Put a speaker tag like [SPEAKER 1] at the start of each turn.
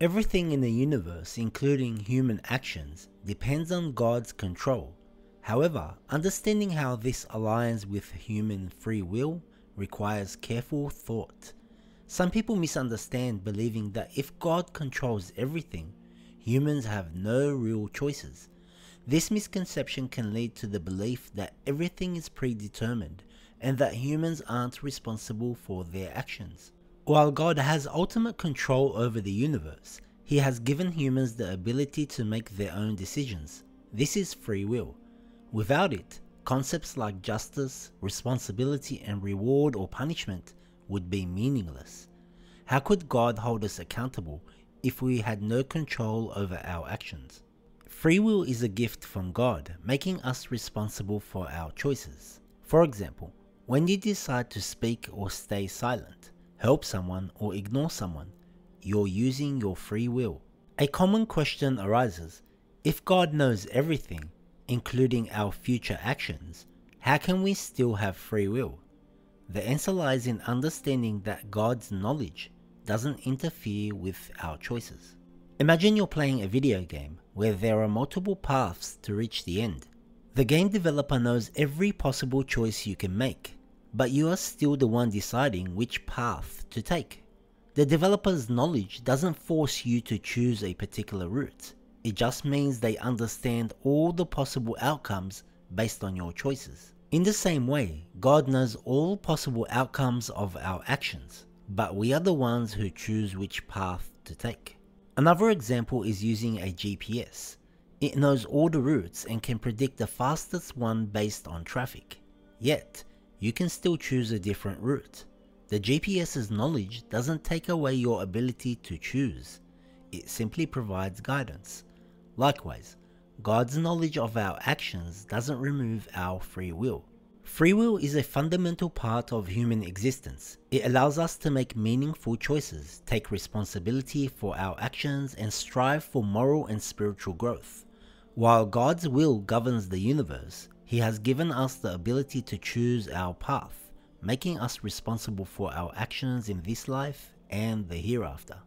[SPEAKER 1] Everything in the universe, including human actions, depends on God's control. However, understanding how this aligns with human free will requires careful thought. Some people misunderstand, believing that if God controls everything, humans have no real choices. This misconception can lead to the belief that everything is predetermined and that humans aren't responsible for their actions. While God has ultimate control over the universe, He has given humans the ability to make their own decisions. This is free will. Without it, concepts like justice, responsibility, and reward or punishment would be meaningless. How could God hold us accountable if we had no control over our actions? Free will is a gift from God, making us responsible for our choices. For example, when you decide to speak or stay silent, help someone or ignore someone, you're using your free will. A common question arises: if God knows everything, including our future actions, how can we still have free will? The answer lies in understanding that God's knowledge doesn't interfere with our choices. Imagine you're playing a video game where there are multiple paths to reach the end. The game developer knows every possible choice you can make, but you are still the one deciding which path to take. The developer's knowledge doesn't force you to choose a particular route. It just means they understand all the possible outcomes based on your choices. In the same way, God knows all possible outcomes of our actions, but we are the ones who choose which path to take. Another example is using a GPS. It knows all the routes and can predict the fastest one based on traffic. Yet, you can still choose a different route. The GPS's knowledge doesn't take away your ability to choose. It simply provides guidance. Likewise, God's knowledge of our actions doesn't remove our free will. Free will is a fundamental part of human existence. It allows us to make meaningful choices, take responsibility for our actions, and strive for moral and spiritual growth. While God's will governs the universe, He has given us the ability to choose our path, making us responsible for our actions in this life and the hereafter.